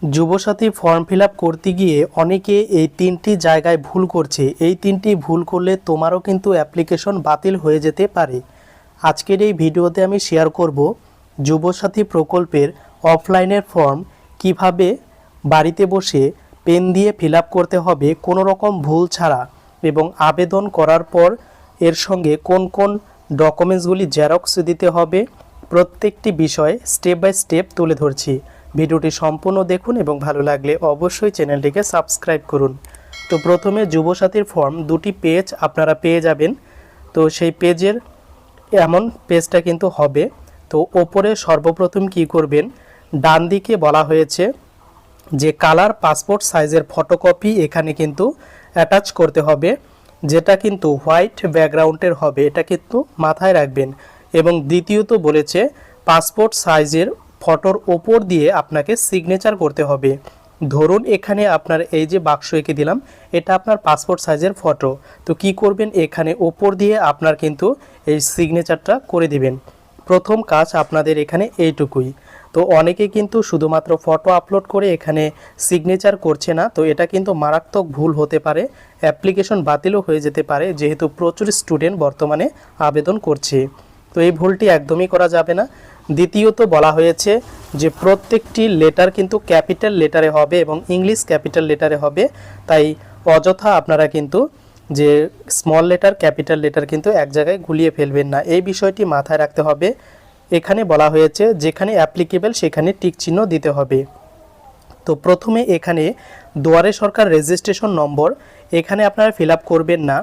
Yuvasathi form fill up করতে গিয়ে অনেকে এই তিনটি জায়গায় ভুল করছে। এই তিনটি ভুল করলে তোমারও কিন্তু অ্যাপ্লিকেশন বাতিল হয়ে যেতে পারে। আজকের এই ভিডিওতে আমি শেয়ার করব যুবসাথী প্রকল্পের অফলাইনের ফর্ম কিভাবে বাড়িতে বসে পেন দিয়ে ফিল আপ করতে হবে কোনো রকম ভুল ছাড়া, এবং আবেদন করার পর এর সঙ্গে কোন কোন ডকুমেন্টসগুলি জেরক্স দিতে হবে, প্রত্যেকটি বিষয় স্টেপ বাই স্টেপ তুলে ধরছি। ভিডিওটি সম্পূর্ণ দেখুন এবং ভালো লাগলে অবশ্যই চ্যানেলটিকে সাবস্ক্রাইব করুন। তো প্রথমে যুবসাথীর ফর্ম দুটি পেজ আপনারা পেয়ে যাবেন। তো সেই পেজের এমন পেজটা কিন্তু হবে। তো ওপরে সর্বপ্রথম কি করবেন, ডান দিকে বলা হয়েছে যে কালার পাসপোর্ট সাইজের ফটোকপি এখানে কিন্তু অ্যাটাচ করতে হবে, যেটা কিন্তু হোয়াইট ব্যাকগ্রাউন্ডের হবে, এটা কিন্তু মাথায় রাখবেন। এবং দ্বিতীয়ত বলেছে পাসপোর্ট সাইজের ফটোর ওপর দিয়ে আপনাকে সিগনেচার করতে হবে। ধরুন এখানে আপনার এই যে বাক্স এঁকে দিলাম, এটা আপনার পাসপোর্ট সাইজের ফটো। তো কি করবেন, এখানে ওপর দিয়ে আপনার কিন্তু এই সিগনেচারটা করে দিবেন। প্রথম কাজ আপনাদের এখানে এইটুকুই। তো অনেকে কিন্তু শুধুমাত্র ফটো আপলোড করে এখানে সিগনেচার করছে না, তো এটা কিন্তু মারাত্মক ভুল হতে পারে, অ্যাপ্লিকেশন বাতিলও হয়ে যেতে পারে, যেহেতু প্রচুর স্টুডেন্ট বর্তমানে আবেদন করছে। তো এই ভুলটি একদমই করা যাবে না। দ্বিতীয়ত বলা হয়েছে যে প্রত্যেকটি লেটার কিন্তু ক্যাপিটাল লেটারে হবে এবং ইংলিশ ক্যাপিটাল লেটারে হবে। তাই অযথা আপনারা কিন্তু যে স্মল লেটার ক্যাপিটাল লেটার কিন্তু এক জায়গায় গুলিয়ে ফেলবেন না, এই বিষয়টি মাথায় রাখতে হবে। এখানে বলা হয়েছে যেখানে অ্যাপ্লিকেবল সেখানে টিক চিহ্ন দিতে হবে। তো প্রথমে এখানে দুয়ারে সরকার রেজিস্ট্রেশন নম্বর এখানে আপনারা ফিল আপ করবেন না।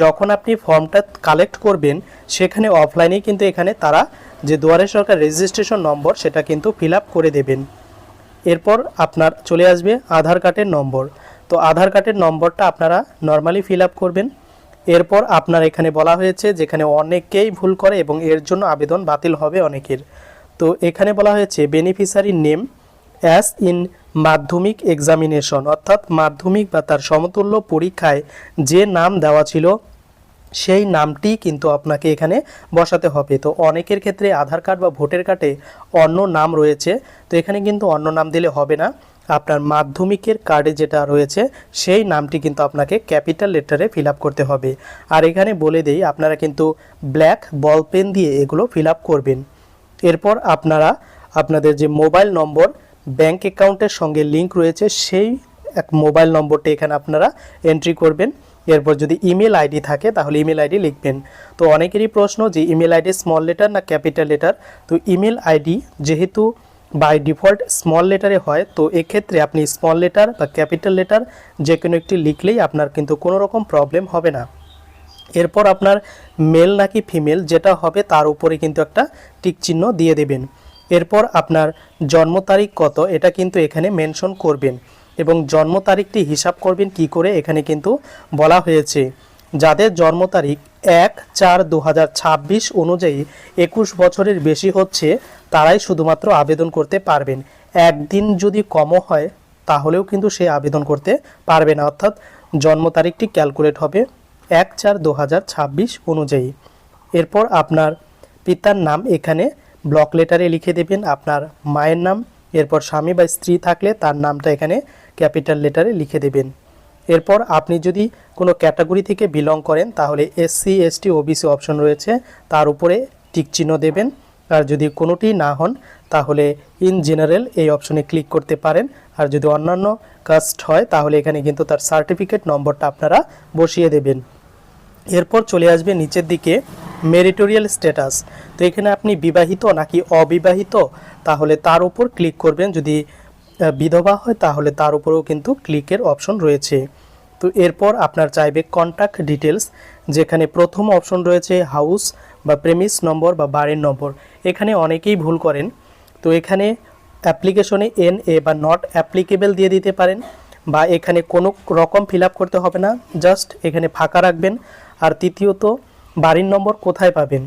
যখন আপনি ফর্মটা কালেক্ট করবেন সেখানে অফলাইনেই কিন্তু এখানে তারা যে দুয়ারে সরকার রেজিস্ট্রেশন নম্বর সেটা কিন্তু ফিল আপ করে দেবেন। এরপর আপনার চলে আসবে আধার কার্ডের নম্বর। তো আধার কার্ডের নম্বরটা আপনারা নর্মালি ফিল আপ করবেন। এরপর আপনার এখানে বলা হয়েছে যেখানে অনেকেই ভুল করে এবং এর জন্য আবেদন বাতিল হবে অনেকের। তো এখানে বলা হয়েছে বেনিফিশিয়ারি নেম অ্যাজ ইন মাধ্যমিক এক্সামিনেশন, অর্থাৎ মাধ্যমিক বা তার সমতুল্য পরীক্ষায় যে নাম দেওয়া ছিল সেই নামটি কিন্তু আপনাকে এখানে বসাতে হবে। তো অনেকের ক্ষেত্রে আধার কার্ড বা ভোটার কার্ডে অন্য নাম রয়েছে, তো এখানে কিন্তু অন্য নাম দিলে হবে না। আপনার মাধ্যমিকের কার্ডে যেটা রয়েছে সেই নামটি কিন্তু আপনাকে ক্যাপিটাল লেটারে ফিল আপ করতে হবে। আর এখানে বলে দেই আপনারা কিন্তু ব্ল্যাক বল পেন দিয়ে এগুলো ফিল আপ করবেন। এরপর আপনারা আপনাদের যে মোবাইল নম্বর ব্যাংক অ্যাকাউন্টের সঙ্গে লিঙ্ক রয়েছে সেই এক মোবাইল নম্বরটি এখানে আপনারা এন্ট্রি করবেন। এরপর যদি ইমেল আইডি থাকে তাহলে ইমেল আইডি লিখবেন। তো অনেকেরই প্রশ্ন যে ইমেল আইডি স্মল লেটার না ক্যাপিটাল লেটার। তো ইমেল আইডি যেহেতু বাই ডিফল্ট স্মল লেটারে হয়, তো এক্ষেত্রে আপনি স্মল লেটার বা ক্যাপিটাল লেটার যে কোনো একটি লিখলেই আপনার কিন্তু কোনো রকম প্রবলেম হবে না। এরপর আপনার মেল নাকি ফিমেল যেটা হবে তার উপরে কিন্তু একটা টিক চিহ্ন দিয়ে দেবেন। এরপর আপনার জন্ম তারিখ কত এটা কিন্তু এখানে মেনশন করবেন, এবং জন্ম তারিখটি হিসাব করবেন কি করে, এখানে কিন্তু বলা হয়েছে যাদের জন্ম তারিখ 1/4/2026 অনুযায়ী 21 বছরের বেশি হচ্ছে তারাই শুধুমাত্র আবেদন করতে পারবেন। একদিন যদি কমও হয় তাহলেও কিন্তু সে আবেদন করতে পারবে না, অর্থাৎ জন্ম তারিখটি ক্যালকুলেট হবে 1/4/2026 অনুযায়ী। এরপর আপনার পিতার নাম এখানে ব্লক লেটারে লিখে দেবেন, আপনার মায়ের নাম, এরপর স্বামী বা স্ত্রী থাকলে তার নামটা এখানে ক্যাপিটাল লেটারে লিখে দেবেন। এরপর আপনি যদি কোনো ক্যাটাগরি থেকে বিলং করেন তাহলে SC ST OBC অপশন রয়েছে, তার উপরে টিক চিহ্ন দেবেন। আর যদি কোনোটি না হন তাহলে ইন জেনারেল এই অপশনে ক্লিক করতে পারেন। আর যদি অন্যান্য কাস্ট হয় তাহলে এখানে কিন্তু তার সার্টিফিকেট নম্বরটা আপনারা বসিয়ে দেবেন। এরপর চলে আসবে নিচের দিকে মেরিটোরিয়াল স্ট্যাটাস। তো এখানে আপনি বিবাহিত নাকি অবিবাহিত তাহলে তার উপর ক্লিক করবেন। যদি বিধবা হয় তাহলে তার উপরেও কিন্তু ক্লিকের অপশন রয়েছে। তো এরপর আপনার চাইবে কন্ট্যাক্ট ডিটেলস, যেখানে প্রথম অপশন রয়েছে হাউস বা প্রেমিস নম্বর বা বাড়ির নম্বর। এখানে অনেকেই ভুল করেন, তো এখানে অ্যাপ্লিকেশনে NA বা নট অ্যাপ্লিকেবল দিয়ে দিতে পারেন, বা এখানে কোনো রকম ফিল আপ করতে হবে না, জাস্ট এখানে ফাঁকা রাখবেন। আর তৃতীয়ত বাড়ির নম্বর কোথায় পাবেন,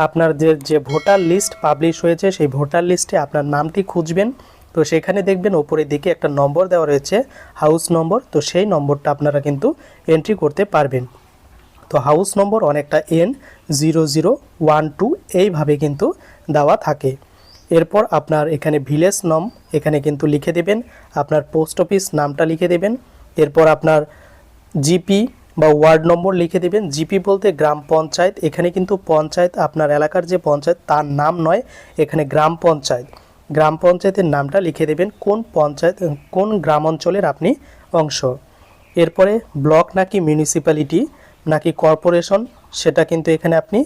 আপনার যে ভোটার লিস্ট পাবলিশ হয়েছে সেই ভোটার লিস্টে আপনার নামটি খুঁজবেন। তো সেখানে দেখবেন ওপরের দিকে একটা নম্বর দেওয়া রয়েছে হাউস নম্বর, তো সেই নম্বরটা আপনারা কিন্তু এন্ট্রি করতে পারবেন। তো হাউস নম্বর অনেকটা N0012 এইভাবে কিন্তু দেওয়া থাকে। এরপর আপনার এখানে ভিলেজ নাম এখানে কিন্তু লিখে দেবেন, আপনার পোস্ট অফিস নামটা লিখে দেবেন। এরপর আপনার জিপি বা ওয়ার্ড নম্বর লিখে দেবেন। জিপি বলতে গ্রাম পঞ্চায়েত, এখানে কিন্তু পঞ্চায়েত আপনার এলাকার যে পঞ্চায়েত তার নাম নয়, এখানে গ্রাম পঞ্চায়েত, গ্রাম পঞ্চায়েতের নামটা লিখে দেবেন, কোন পঞ্চায়েত কোন গ্রাম অঞ্চলের আপনি অংশ। এরপরে ব্লক নাকি মিউনিসিপ্যালিটি নাকি কর্পোরেশন সেটা কিন্তু এখানে আপনি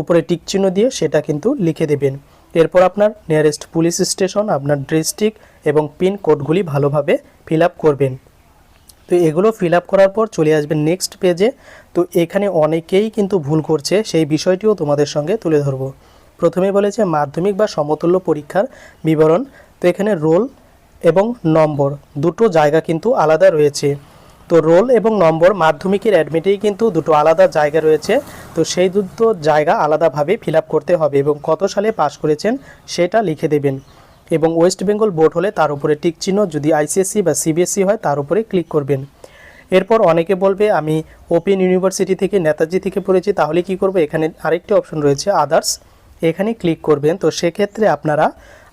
উপরে টিক চিহ্ন দিয়ে সেটা কিন্তু লিখে দেবেন। এরপর আপনার নিয়ারেস্ট পুলিশ স্টেশন, আপনার ডিস্ট্রিক্ট এবং পিন কোডগুলি ভালোভাবে ফিল আপ করবেন। তো এগুলো ফিল আপ করার পর চলে আসবেন নেক্সট পেজে। তো এখানে অনেকেই কিন্তু ভুল করছে, সেই বিষয়টিও তোমাদের সঙ্গে তুলে ধরব। প্রথমে বলেছে মাধ্যমিক বা সমতুল্য পরীক্ষার বিবরণ। তো এখানে রোল এবং নম্বর দুটো জায়গা কিন্তু আলাদা রয়েছে। তো রোল এবং নম্বর মাধ্যমিকের অ্যাডমিটেই কিন্তু দুটো আলাদা জায়গা রয়েছে। তো সেই দুটো জায়গা আলাদাভাবে ফিল আপ করতে হবে এবং কত সালে পাশ করেছেন সেটা লিখে দেবেন। এবং ওয়েস্ট বেঙ্গল বোর্ড হলে তার উপরে টিক চিহ্ন, যদি আইসিএসসি বা সিবিএসসি হয় তার উপরে ক্লিক করবেন। এরপর অনেকে বলবে আমি ওপেন ইউনিভার্সিটি থেকে নেতাজি থেকে পড়েছি, তাহলে কি করব? এখানে আরেকটি অপশন রয়েছে আদার্স, এখানে ক্লিক করবেন। তো সেক্ষেত্রে আপনারা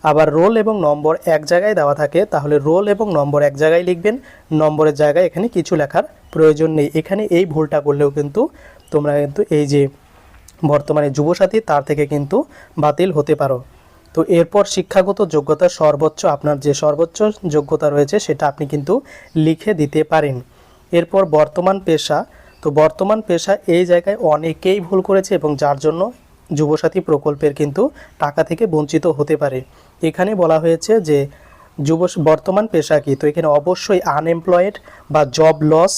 আবার রোল এবং নম্বর এক জায়গায় দেওয়া থাকে, তাহলে রোল এবং নম্বর এক জায়গায় লিখবেন, নম্বরের জায়গায় এখানে কিছু লেখার প্রয়োজন নেই। এখানে এই ভুলটা করলেও কিন্তু তোমরা কিন্তু এই যে বর্তমানে যুবসাথী তার থেকে কিন্তু বাতিল হতে পারো। তো এরপর শিক্ষাগত যোগ্যতা সর্বোচ্চ, আপনার যে সর্বোচ্চ যোগ্যতা রয়েছে সেটা আপনি কিন্তু লিখে দিতে পারেন। এরপর বর্তমান পেশা, তো বর্তমান পেশা এই জায়গায় অনেকেই ভুল করেছে এবং যার জন্য যুবসাথী প্রকল্পের কিন্তু টাকা থেকে বঞ্চিত হতে পারে। এখানে বলা হয়েছে যে বর্তমান পেশা কি, তো এখানে অবশ্যই আনএমপ্লয়েড বা জব লস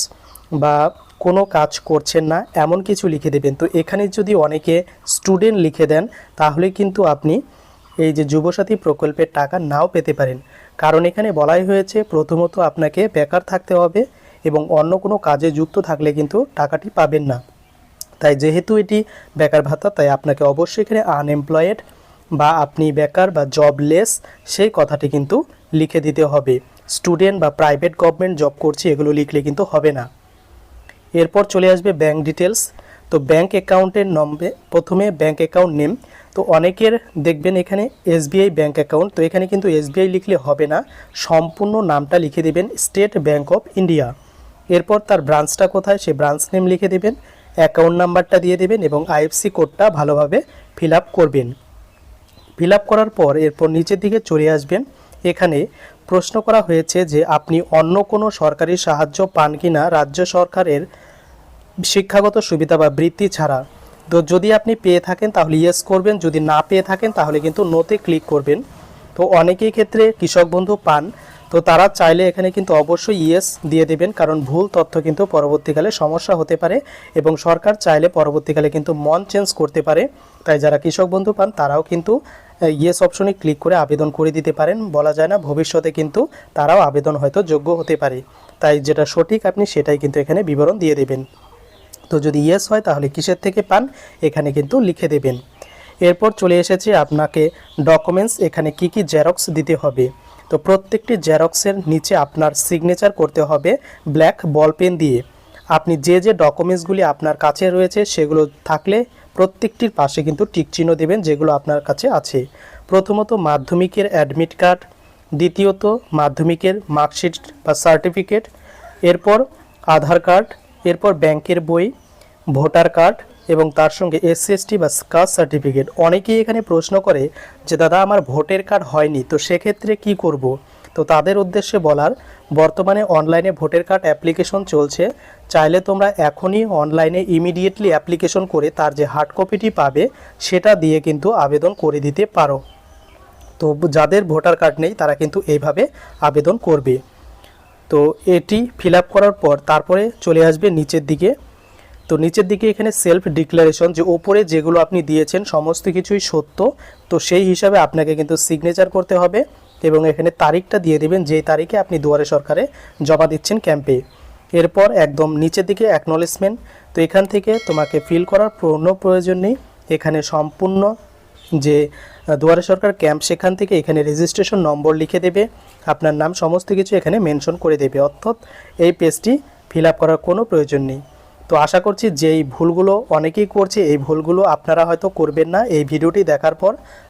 বা কোনো কাজ করছেন না এমন কিছু লিখে দেবেন। তো এখানে যদি অনেকে স্টুডেন্ট লিখে দেন তাহলে কিন্তু আপনি এই যে যুবসাথী প্রকল্পের টাকা নাও পেতে পারেন, কারণ এখানে বলাই হয়েছে প্রথমত আপনাকে বেকার থাকতে হবে এবং অন্য কোনো কাজে যুক্ত থাকলে কিন্তু টাকাটি পাবেন না। তাই যেহেতু এটি বেকার ভাতা, তাই আপনাকে অবশ্যই এখানে আনএমপ্লয়েড বা আপনি বেকার বা জবলেস সেই কথাটি কিন্তু লিখে দিতে হবে। স্টুডেন্ট বা প্রাইভেট গভর্নমেন্ট জব করছি এগুলো লিখলে কিন্তু হবে না। এরপর চলে আসবে ব্যাঙ্ক ডিটেলস। তো ব্যাঙ্ক অ্যাকাউন্টের নম্বরে প্রথমে ব্যাঙ্ক অ্যাকাউন্ট নেম। তো অনেকের দেখবেন এখানে এসবিআই ব্যাঙ্ক অ্যাকাউন্ট, তো এখানে কিন্তু এসবিআই লিখলে হবে না, সম্পূর্ণ নামটা লিখে দেবেন স্টেট ব্যাঙ্ক অফ ইন্ডিয়া। এরপর তার ব্রাঞ্চটা কোথায় সে ব্রাঞ্চ নেম লিখে দেবেন, অ্যাকাউন্ট নাম্বারটা দিয়ে দেবেন এবং আইএফসি কোডটা ভালোভাবে ফিল আপ করবেন। ফিল আপ করার পর এরপর নিচের দিকে চলে আসবেন। এখানে প্রশ্ন করা হয়েছে যে আপনি অন্য কোনো সরকারি সাহায্য পান কিনা রাজ্য সরকারের শিক্ষাগত সুবিধা বা বৃত্তি ছাড়া। তো যদি আপনি পেয়ে থাকেন তাহলে ইয়েস করবেন, যদি না পেয়ে থাকেন তাহলে কিন্তু নোতে ক্লিক করবেন। তো অনেকেই ক্ষেত্রে কৃষক বন্ধু পান, তো তারা চাইলে এখানে কিন্তু অবশ্যই ইয়েস দিয়ে দেবেন, কারণ ভুল তথ্য কিন্তু পরবর্তীকালে সমস্যা হতে পারে এবং সরকার চাইলে পরবর্তীকালে কিন্তু মন চেঞ্জ করতে পারে। তাই যারা কৃষক বন্ধু পান তারাও কিন্তু ইয়েস অপশনে ক্লিক করে আবেদন করে দিতে পারেন, বলা যায় না ভবিষ্যতে কিন্তু তারাও আবেদন হয়তো যোগ্য হতে পারে। তাই যেটা সঠিক আপনি সেটাই কিন্তু এখানে বিবরণ দিয়ে দেবেন। তো যদি ইয়েস হয় তাহলে কিসের থেকে পান এখানে কিন্তু লিখে দেবেন। এরপর চলে এসেছে আপনাকে ডকুমেন্টস, এখানে কি কি জেরক্স দিতে হবে। তো প্রত্যেকটি জেরক্সের নিচে আপনার সিগনেচার করতে হবে ব্ল্যাক বল পেন দিয়ে। আপনি যে যে ডকুমেন্টসগুলি আপনার কাছে রয়েছে সেগুলো থাকলে প্রত্যেকটির পাশে কিন্তু টিক চিহ্ন দেবেন যেগুলো আপনার কাছে আছে। প্রথমত মাধ্যমিকের অ্যাডমিট কার্ড, দ্বিতীয়ত মাধ্যমিকের মার্কশিট বা সার্টিফিকেট, এরপর আধার কার্ড, এরপর ব্যাংকের বই, ভোটার কার্ড এবং তার সঙ্গে এসসি/এসটি বা কাস্ট সার্টিফিকেট। অনেকেই এখানে প্রশ্ন করে যে দাদা আমার ভোটার কার্ড হয়নি, তো সেক্ষেত্রে কি করব। তো তাদের উদ্দেশ্যে বলার, বর্তমানে অনলাইনে ভোটার কার্ড অ্যাপ্লিকেশন চলছে, চাইলে তোমরা এখনই অনলাইনে ইমিডিয়েটলি অ্যাপ্লিকেশন করে তার যে হার্ড কপিটি পাবে সেটা দিয়ে কিন্তু আবেদন করে দিতে পারো। তো যাদের ভোটার কার্ড নেই তারা কিন্তু এইভাবে আবেদন করবে। তো এটি ফিল আপ করার পর তারপরে চলে আসবে নিচের দিকে। তো নিচের দিকে এখানে সেলফ ডিক্লারেশন, যে ওপরে যেগুলো আপনি দিয়েছেন সমস্ত কিছুই সত্য, তো সেই হিসাবে আপনাকে কিন্তু সিগনেচার করতে হবে এবং এখানে তারিখটা দিয়ে দেবেন যেই তারিখে আপনি দুয়ারে সরকারে জমা দিচ্ছেন ক্যাম্পে। এরপর একদম নিচের দিকে অ্যাকনলেজমেন্ট, তো এখান থেকে তোমাকে ফিল করার কোনো প্রয়োজন নেই, এখানে সম্পূর্ণ যে দুয়ারে সরকার ক্যাম্প সেখান থেকে এখানে রেজিস্ট্রেশন নম্বর লিখে দেবে, আপনার নাম সমস্ত কিছু এখানে মেনশন করে দেবে, অর্থাৎ এই পেজটি ফিল আপ করার কোনো প্রয়োজন নেই। তো আশা করছি যেই ভুলগুলো অনেকেই করছে এই ভুলগুলো আপনারা হয়তো করবেন না এই ভিডিওটি দেখার পর।